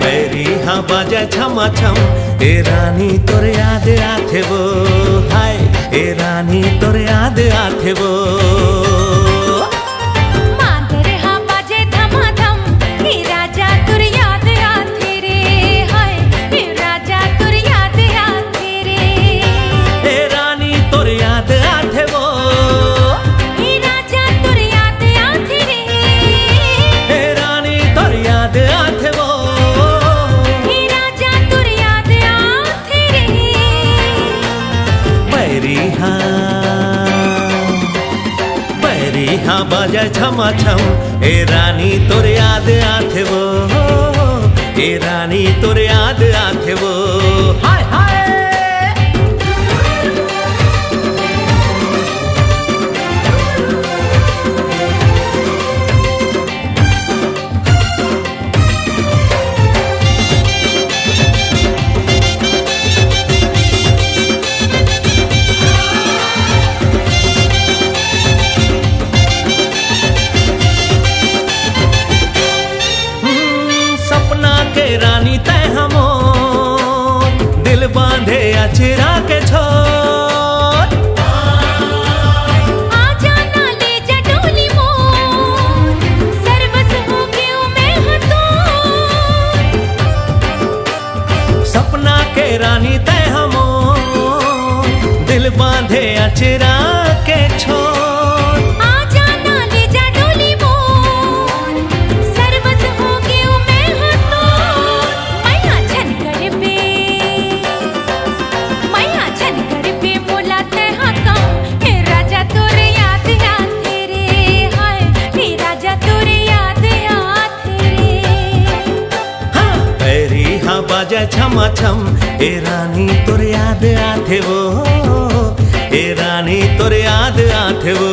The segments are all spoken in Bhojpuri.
बैरी हाँ बाजे छमा छम ए रानी तोर याद आथे वो हाय ए रानी तोर याद आथे वो हाँ बाजे छमा छम ए रानी तोर याद आथे वो ए रानी तोर याद आथे वो हाय हाय रानी तय हमो दिल बांधे अचरा के छोर आजा ना ले जा डोली मोर सर्वस हो गयो मैं हतोर सपना के रानी तय हमो दिल बांधे अचरा के छोर बाजे छमा छम ए रानी तोर याद आथे वो ए रानी तोर याद आथे वो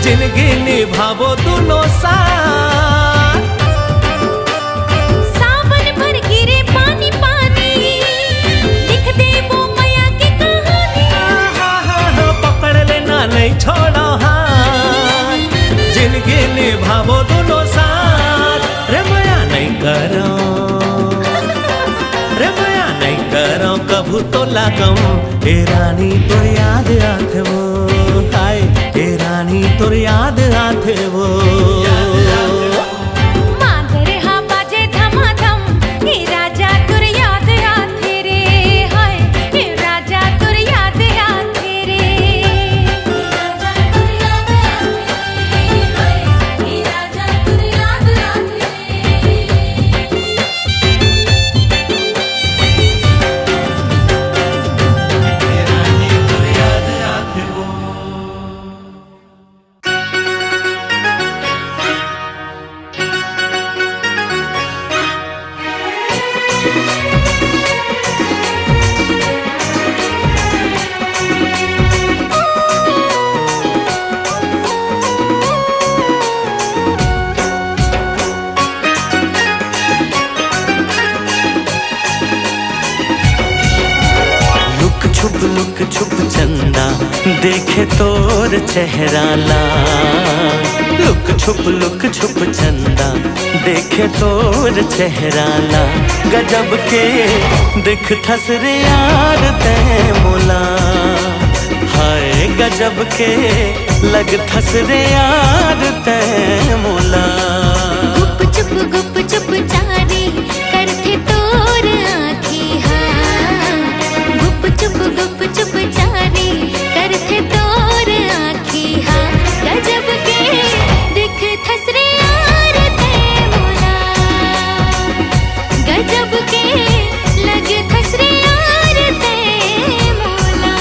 जिंदगी निभावो दोनों साथ सावन भर गिरे पानी पानी लिख दे वो माया की कहानी पकड़ लेना नहीं छोड़ो हाथ जिंदगी निभावो दोनों साथ रे माया नहीं करो रे माया नहीं करो कभू तो लागम ए रानी तो याद आथे वो हाय ए रानी तोर याद आथे वो मांगर हाँ बाजे धमाधम हे राजा तोर याद आथे रे हाय हे राजा तोर याद आथे रे राजा तोर याद आथे हाय हे राजा तोर याद आथे ए रानी तोर याद आथे वो लुक छुप चंदा देखे तोर चेहरा लाल लुक छुप चंदा देखे तोर चेहरा लाल गजब के दिख थस रे यार ते मोला हाय गजब के लग थस रे यार ते मोला गुप चुप चारी करते तोर आँखी हाँ गुप चुप चारी करते तोर आँखी हाँ गजब के दिख थस रे यार ते मोला गजब के लग थस रे यार ते मोला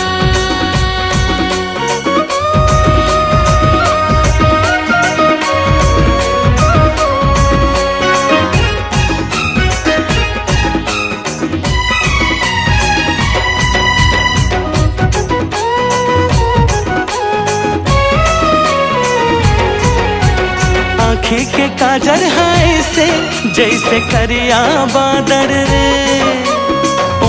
आँखी के काजर है से जैसे करिया बादर रे,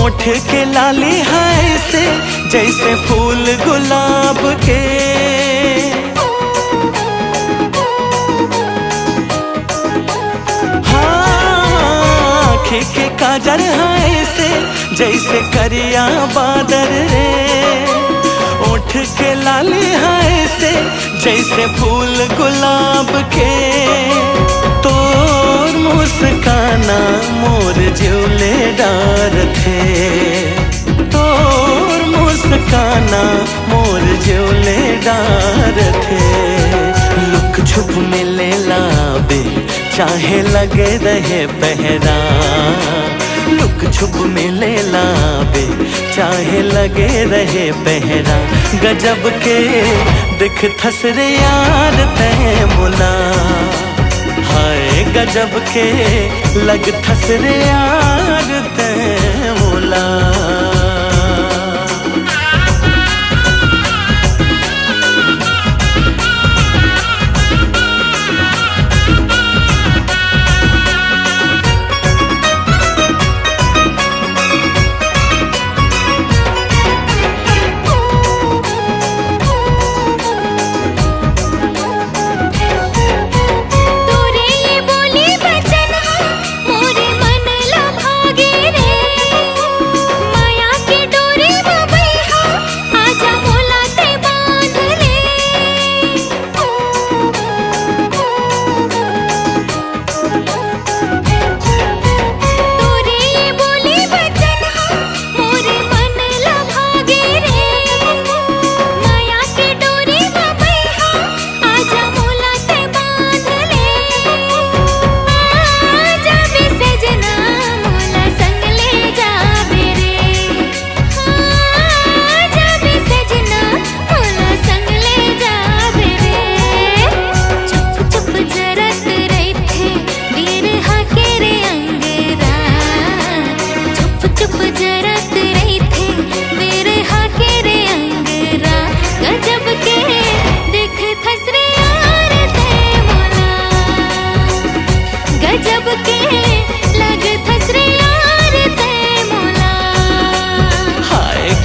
ओठ के लाली है से जैसे फूल गुलाब के, आँखी के काजर है से जैसे करिया बादर रे, ओठ के लाली है से जैसे फूल गुलाब के, तोर मुस्काना मोर ज्यूले डार थे, तोर मुस्काना मोर ज्यूले डार थे, लुक छुप मिले लाबे चाहे लगे रहे पहरा, लुक छुप मिले लाबे चाहे लगे रहे पहरा, गजब के दिख थसरे यार तै मुला, हाय गजब के लग थसरे यार तै मुला।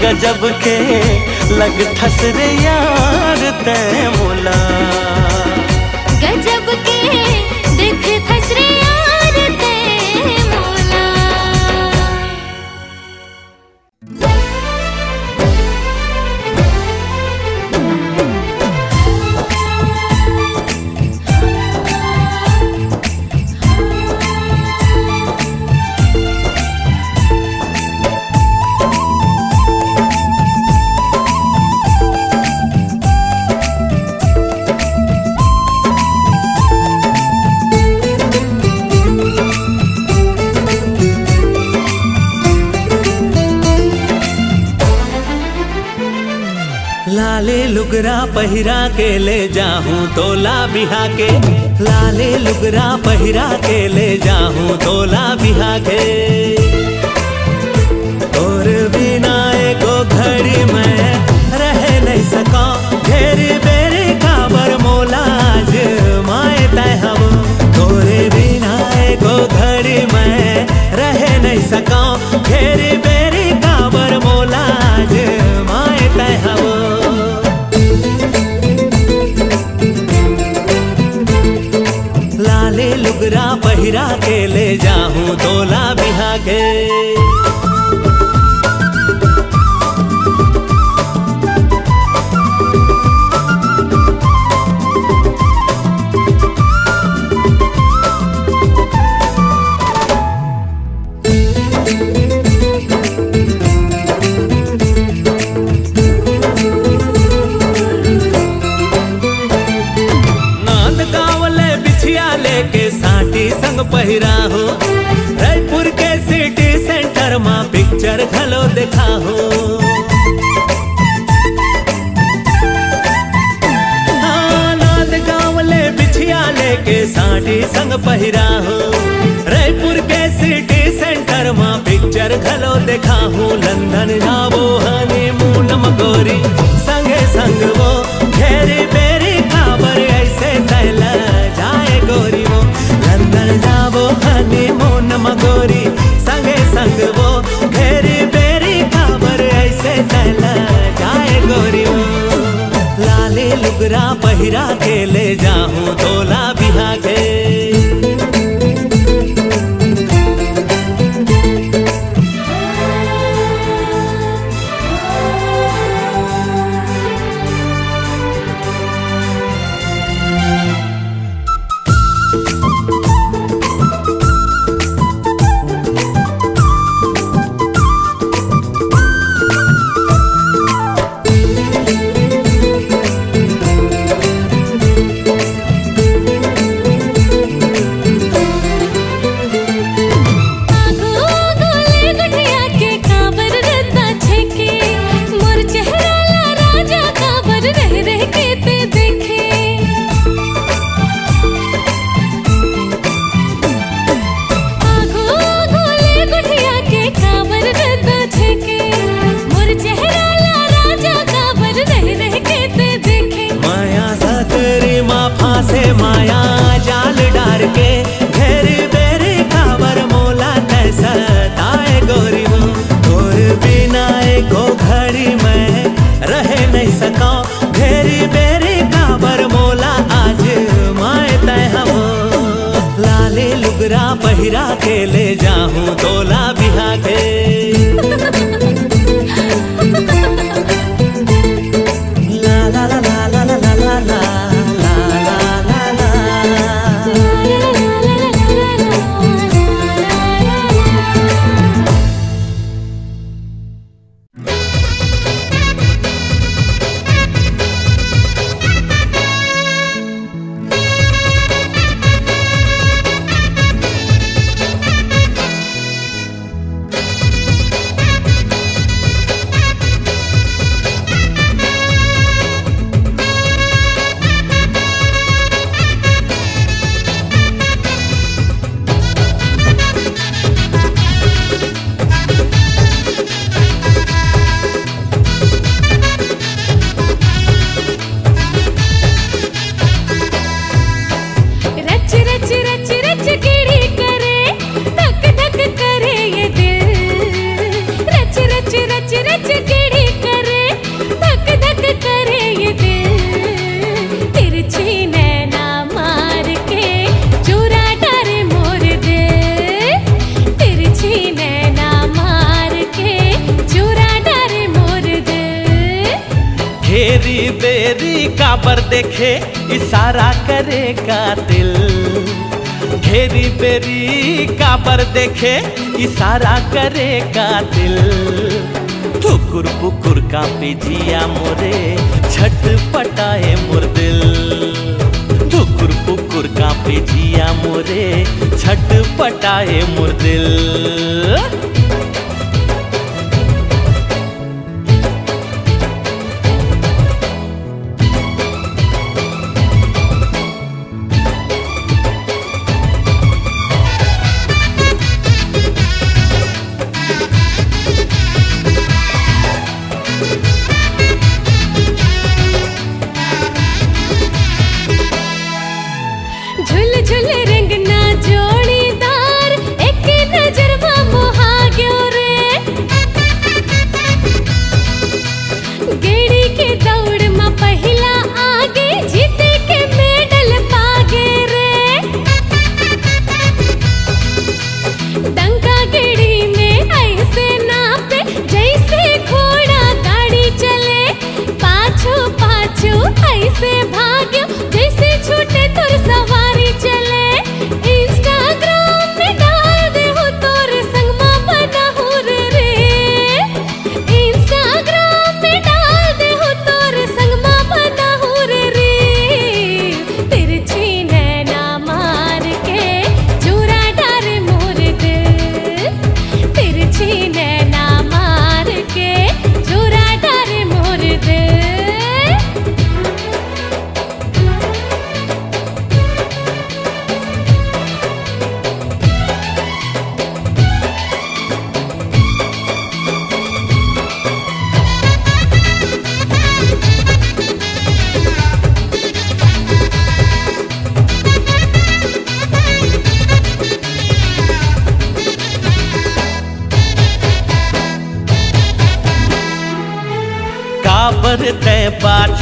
गजब के लग थसरे यार तै मुला, गजब के दिख थसरे यार तै मुला। लाले लुगरा पहिरा के ले जाहूं तोला बिहा के, लाले लुगरा पहिरा के ले जाहूं तोला बिहा के, और बिना एको घड़ी में रह नहीं सका, घेरी बेरी काबर मोलाज माए तय हम, तोरे बिना एको घड़ी में रह नहीं सका, घेरी बेरी काबर मोलाज माए तय हम। लाले लुगरा पहिरा के ले जाहूं तोला बिहा के, के साटी संग पहिरा हो, रायपुर के सिटी सेंटर में पिक्चर घलो देखा हो, नाद गाँव ले बिछिया लेके साटी संग पहिरा हो, रायपुर के सिटी सेंटर में पिक्चर घलो देखा हो, लंदन जाबो हनीमून मगोरी संगे संग वो घेरी बेरी काबर ऐसे तैला जाए गोरी, पहिरा के ले जाऊं तोला बिहा के। माया जाल डार के घेरी बेरी काबर मोला तैसा ताए गोरी वो। तोर बिना एको घड़ी में रहे नहीं सका, घेरी बेरी काबर मोला आज माए तय हम। लाले लुगरा पहिरा के ले जाऊं तोला बिहा के। ला ला ला ला ला ला ला ला। घेरी बेरी काबर देखे इशारा करे कातिल। घेरी बेरी काबर देखे इशारा करे कातिल। ठुकुर पुकुर कांपे जिया मोरे छटपटाए मोर दिल। ठुकुर पुकुर कांपे जिया मोरे छटपटाए मोर दिल। झुल झुल रंगना जोड़ीदार एक नजर में मोहा गयो रे। गेड़ी के दौड़ में पहला आगे जीते के मेडल पागे रे। डंका गेड़ी में ऐसे नापे जैसे घोड़ा गाड़ी चले। पाछू पाछू ऐसे भाग्यो जैसे छूटे तुर सवारी चले।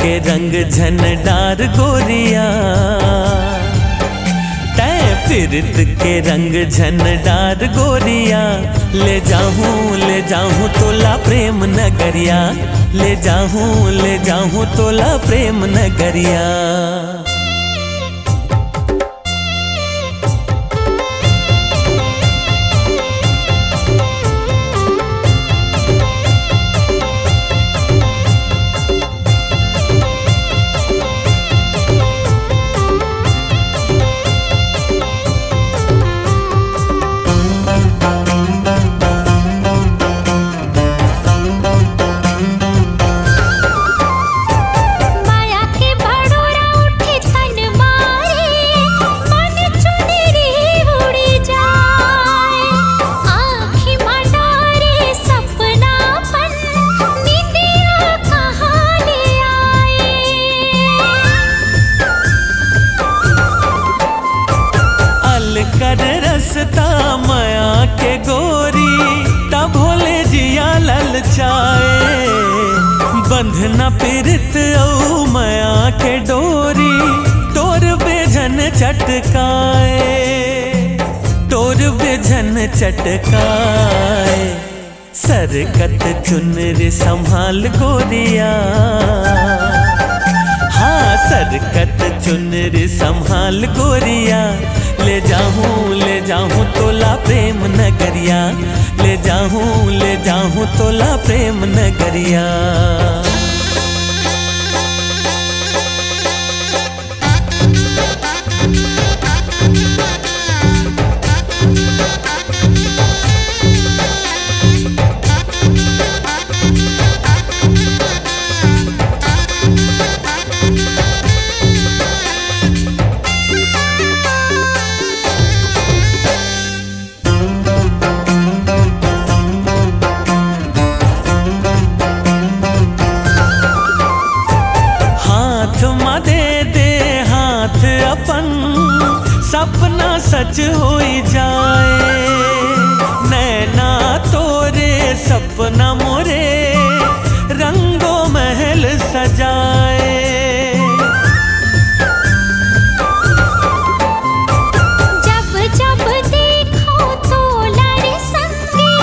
के रंग झनडार गोरिया, तै फिरत के रंग झनडार गोरिया। ले जाऊं तोला प्रेम नगरिया, ले जाऊं तोला प्रेम नगरिया। कर रसता माया के गोरी, तब भोले जिया ललचाए। बंधना पीरत औ माया के डोरी, तोर बेझन चटकाए, तोर बेझन चटकाए। सरकत चुनर संभाल गोरिया, हाँ सरकत चुनर संभाल गोरिया। ले जाऊं तोला प्रेम नगरिया, ले जाऊं तोला प्रेम नगरिया। अपन सपना सच होई जाए, नैना तोरे सपना मोरे रंगों महल सजाए। जब जब देखो तो लारे संगे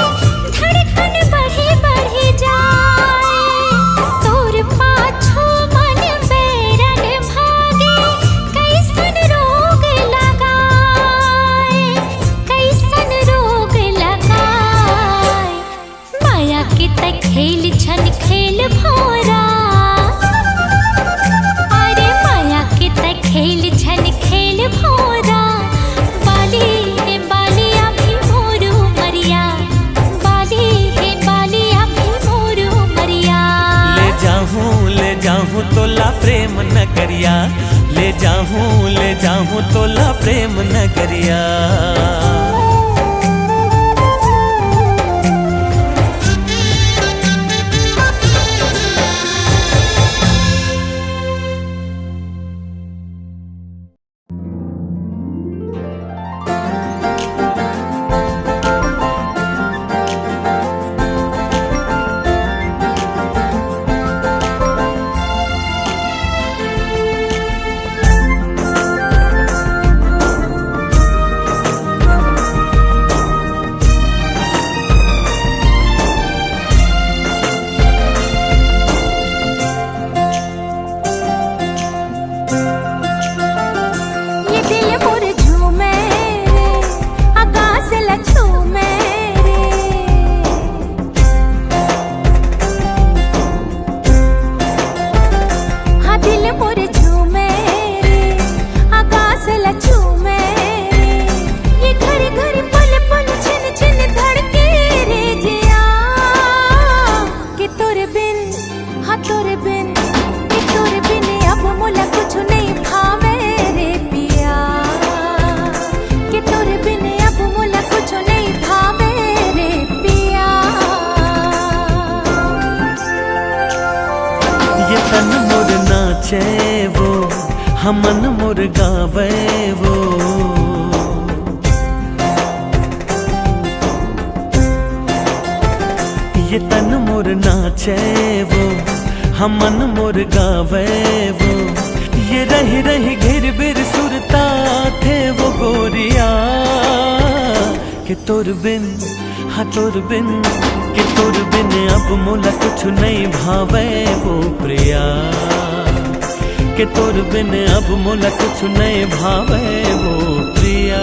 धड़कन बढ़ी बढ़ी जाए। तोर पाछो मन बेरन भागे, कैसन रोग लगाए, कैसन रोग लगाए। माया के तय खेल छन खेल भोरा, अरे माया के तय खेल छन खेल भोरा। बाली हे बाली अभी मोरू मरिया, बाली हे बाली अभी मोरू मरिया। ले जाऊं तोला प्रेम नगरिया, ले जाऊं तोला प्रेम नगरिया। वो हमन मुर्गावे वो। ये तन मोर नाचे वो हमन मोर मोर गावे वो, ये रही रही घिर बिर सुरता थे वो गोरिया। कि तोर बिन, हाँ तोर बिन, कि तोर बिन अब मोला कुछ नहीं भावे वो प्रिया। कि तोर बिन अब मोला कुछ नहीं भावे वो प्रिया।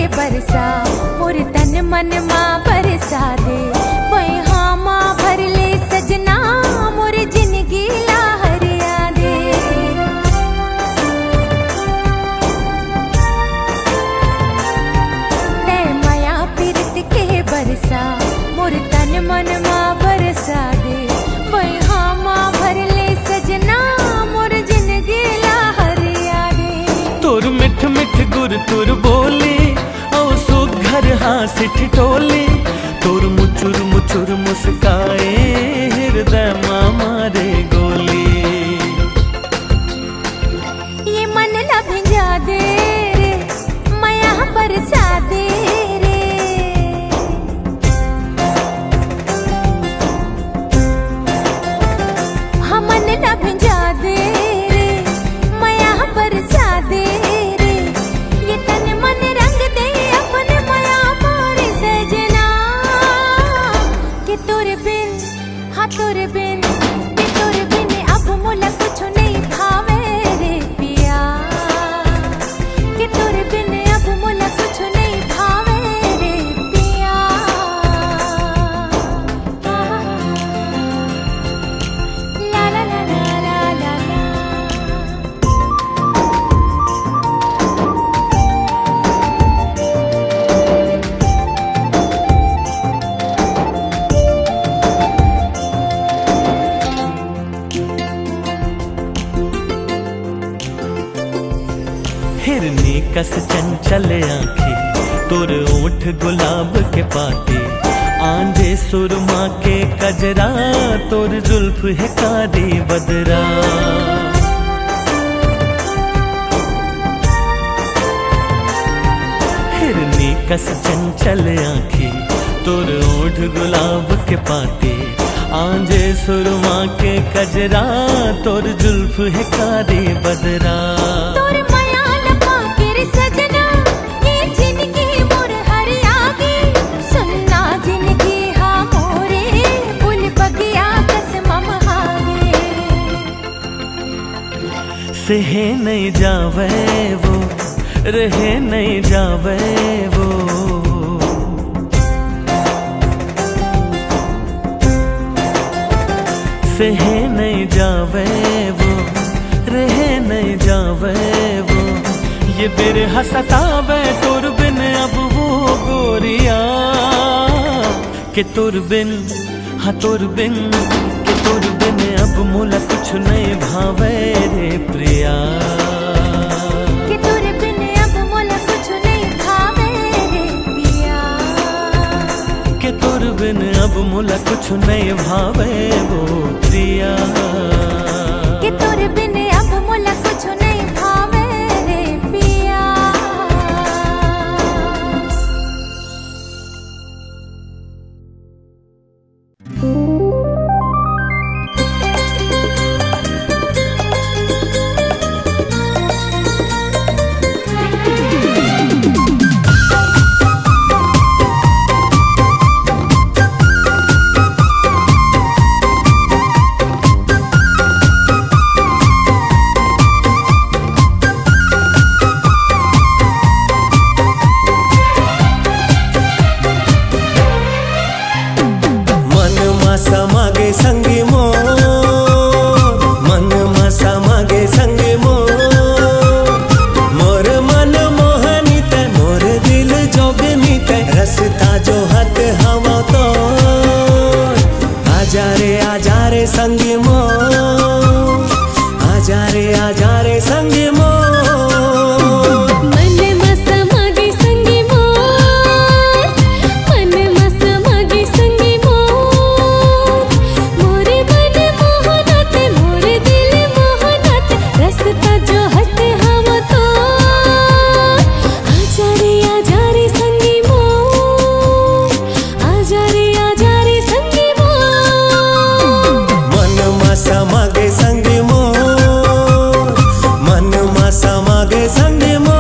बरसा मोर तन मन माँ बरसा दे, वही माँ भर ले सजना मोर जिंदगी लहरिया दे। ते माया पीरत के बरसा मोर तन मन माँ बरसा दे, वही माँ भर ले सजना मोर जिंदगी लहरिया दे। तोर मिठ मिठ गुर तुर बोली घर हाथ ठिठोली, तोर मुचुर मुचुर मुस्काए हृदय माँ मारे गोली। ये मन लब जा दे रे माया बरसा दे रे। हाँ मन लब जा दे रे माया बरसा दे रे। ये तन मन रंग दे तोर बिन, कि तोर बिन अब मोला कुछ नहीं भावे रे पिया। कि तोर बिन अब मोला कुछ नहीं भावे रे पिया। ला ला ला ला ला ला ला। हिरनी कस चंचल आँखें, तोर ओठ गुलाब के पाते, आंधे सुरमा के कजरा, तोर जुल्फ है कारी बदरा। हिरनी कस चंचल आँखें, तोर ओठ गुलाब के पाते, आंधे सुरमा के कजरा, तोर जुल्फ है कारी बदरा। सजना ये जिंदगी मोर हरियागी, सुनना जिंदगी हाँ मोरे फूल बगिया कसम हागे। सहे नहीं जावे वो, रहे नहीं जावे वो। सहे नहीं जावे वो, रहे नहीं जावे वो। ये बिरह सतावे तोर बिन अब वो गोरिया। कि तोर बिन, हाँ तोर बिन, कि तोर बिन अब मोला कुछ नहीं भावे रे प्रिया। कि तोर बिन अब मोला कुछ नहीं भावे रे पिया। कि तोर बिन अब मोला कुछ नहीं भावे वो प्रिया। कि तोर बिन अब मोला कुछ नहीं भावे रे पिया। आजा रे संगी मोर। मन मस मागे संगी मोर, मन मस मागे संगी मोर। मोरे मन मोहनात, मोरे दिल मोहनात, रस्ता जो हट हवा तो आजा रे संगी मोर, आजा रे संगी मोर। मन मासा मागे संगी मोर, मन मासा मागे संगी मोर।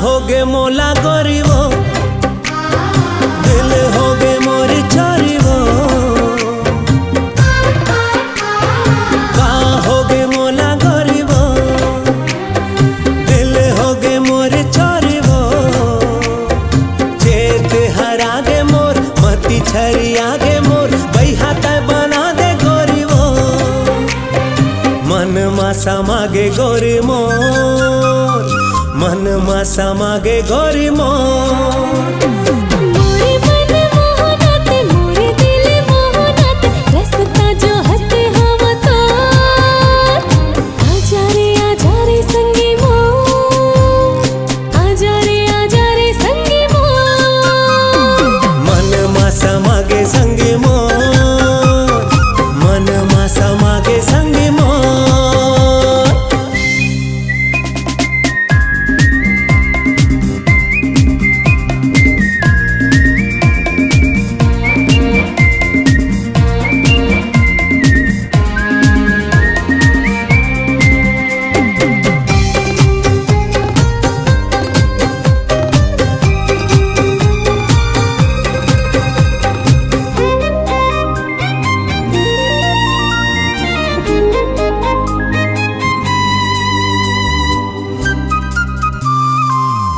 होगे मोला गोरीबो, दिल होगे मोर चोरीबो। का होगे मोला गोरीबो, दिल होगे मोर चोरीबो। चेत हरागे मोर, मती छरी आगे मोर, बैहा तय बना दे गोरीबो। मन मासा मागे गोरी मोर, मन मासा मागे गोरी मोर। मोरे मन मोहनात, मोरे दिल मोहनात, रस्ता जो हट हवा तो आजा रे संगी मोर, आजा रे संगी मोर। मन मासा मागे संगी मोर, मन मासा मागे संगी मोर।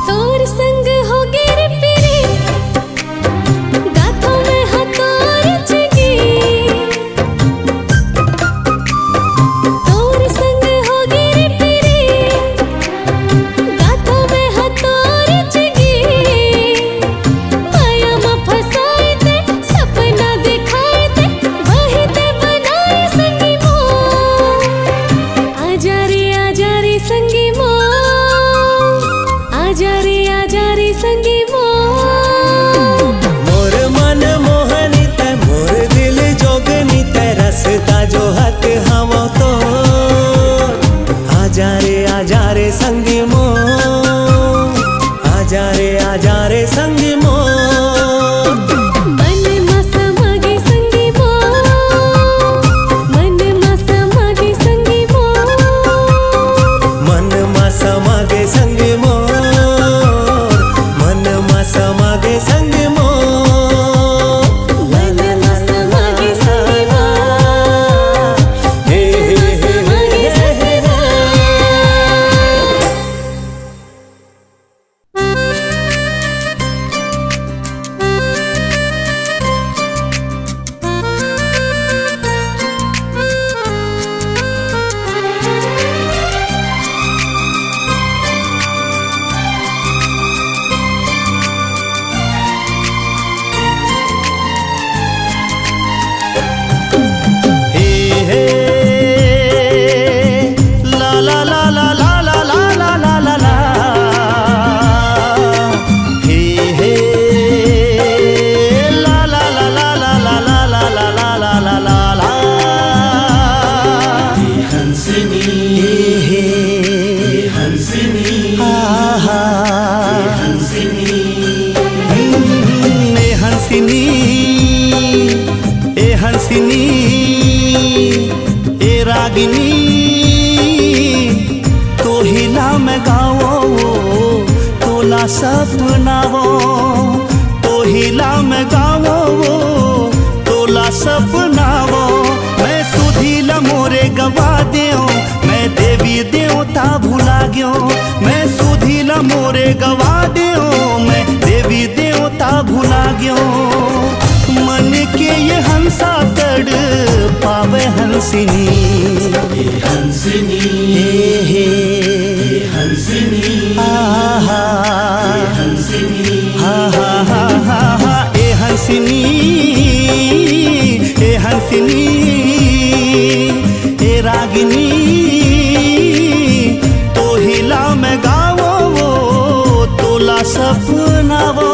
तोर संग हो गिर पिरे, गाथों में हथौर चगी। तोर संग हो गिर पिरे, गाथों में हथौर चगी। माया में फसाए ते, सपना दिखाए ते, वही ते बनाए संगी मोर। आजा रे संगी मोर, आजा रे संगी मोर। मोर मन मोहनी तै, मोर दिल जोगनी तै, रस्ता जो हत हवा तो आजा रे संगी मोर, आजा रे संगी मोर। मन मस मागे संगी मोर, मन मस मागे संगी मोर। मन मासा मागे संगी मोर, मन मासा मागे संगी मोर। मन मस मागे संगी मोर, हे हे मस हे मागे हे संगी मोर। हे हे ला ला ला ला ला ला ला ला ला ला ला। हे हे ला ला ला ला ला ला ला ला ला ला ला ला ला। हंसनी हे हंसनी आहा हंसनी हंसनी हंसिनी ए रागिनी तो हिला में गावो तोला सपनावो तो हिला में गावो तोला सपनावो देओ मैं देवी देवता भुला गयो मैं सुधिला मोरे गवा देओ मैं देवी देवता भुला गयो मन के ये हंसा तड़ पावे हंसिनी हंसिनी हे हंसिनी आहा हंसिनी हा हा हा हा हा ए हंसिनी ए हंसिनी ए रागिनी तो हिला में गावो वो तोला सपनावो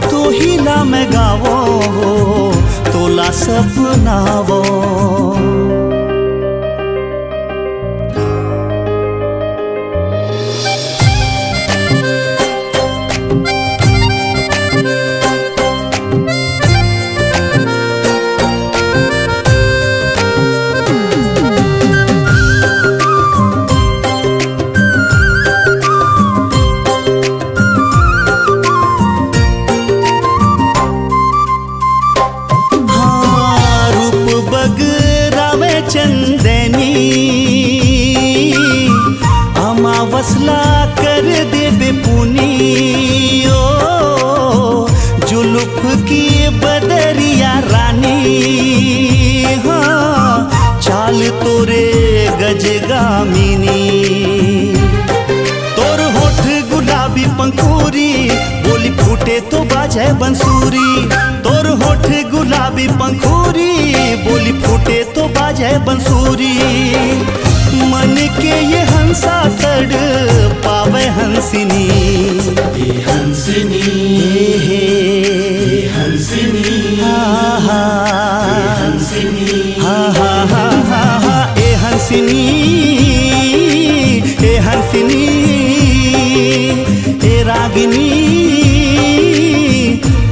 तो हिला में गावो वो तोला सपनावो चंदनी अमावसला कर देबे पुनी ओ जुलुफ की बदरिया रानी हाँ चाल तोरे गजगामिनी तोर होठ गुलाबी पंखुरी बोली फूटे तो बाजे बंसुरी तोर होठ गुलाबी पंखुरी बोली फूटे तो बाजे बंसुरी मन के ये हंसा तड़ पावे हंसिनी हंसिनी हे हंसिनी हा हंसिनी हा हा हा हा हा ए हंसिनी ए हंसिनी ए रागिनी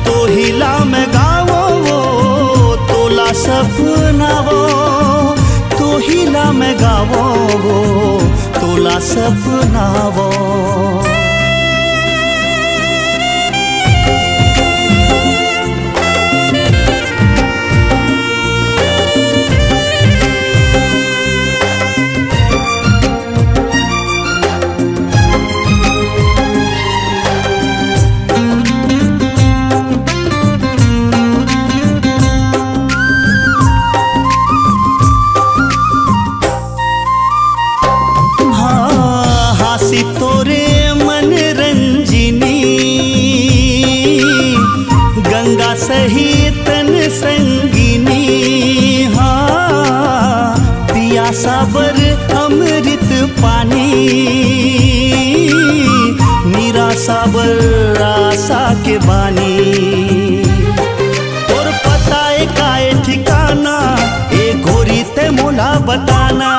तो हिला में गावो वो तोला सपनावो तो हिला में गावो वो तोला सपनावो तोरे मन रंजिनी गंगा सहित तन संगिनी हाँ पिया साबर अमृत पानी मीरा साबर आशा के बानी तोर पता काए ठिकाना ए घोरी ते मोला बताना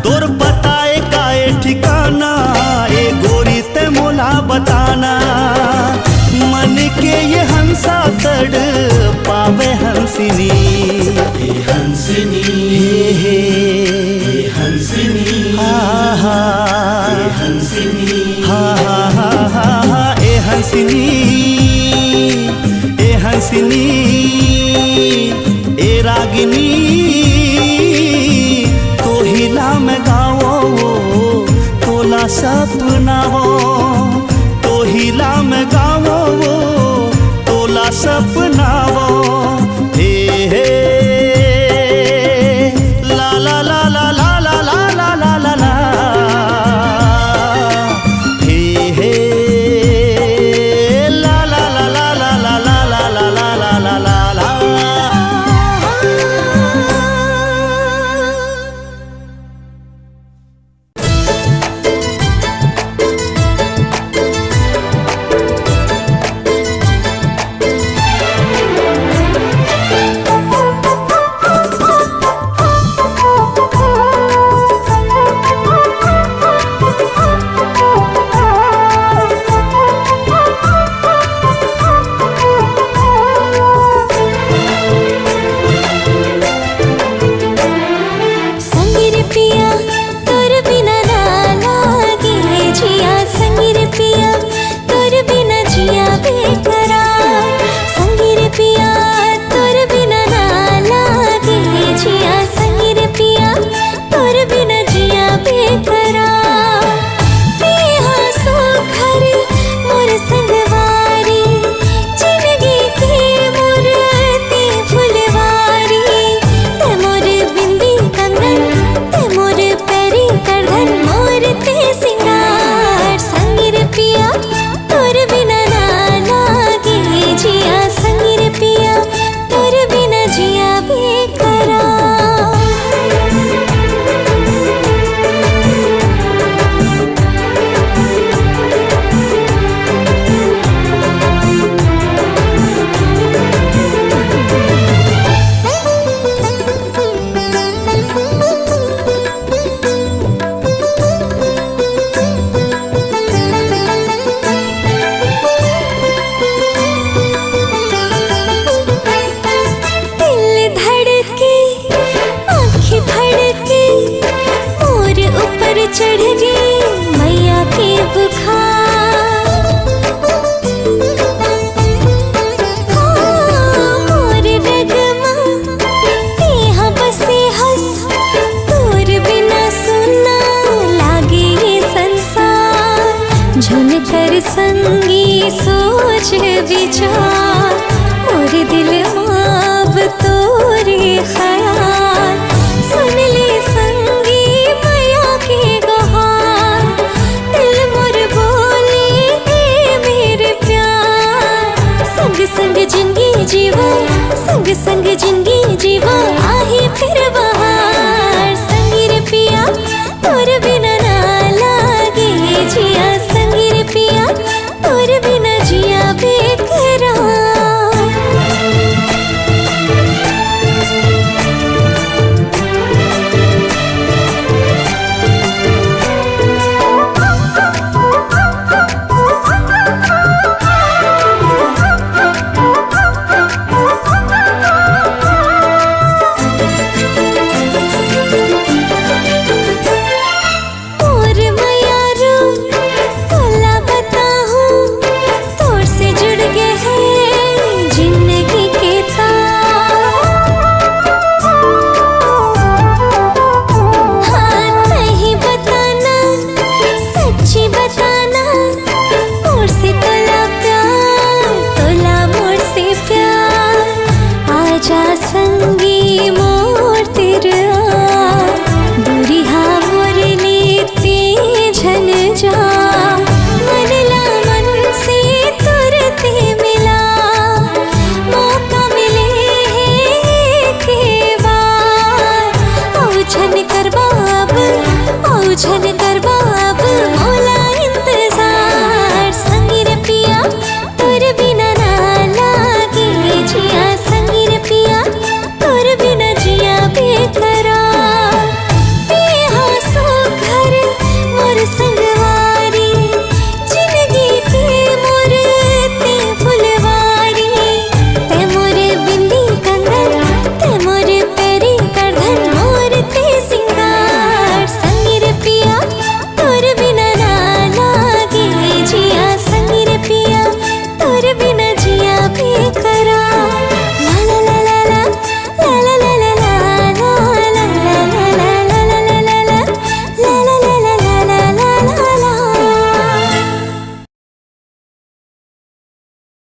तोर पता काए ठिकाना ए गोरी ते मोला बताना मन के ये हंसा तड़ पावे हंसिनी हंसिनी हे हंसिनी हा हंसिनी हा हा हा हा हा ए हंसिनी ए हंसिनी ए रागिनी तो हिला में गावो तोला सपनावो तो हिला में गावो तोला सपनावो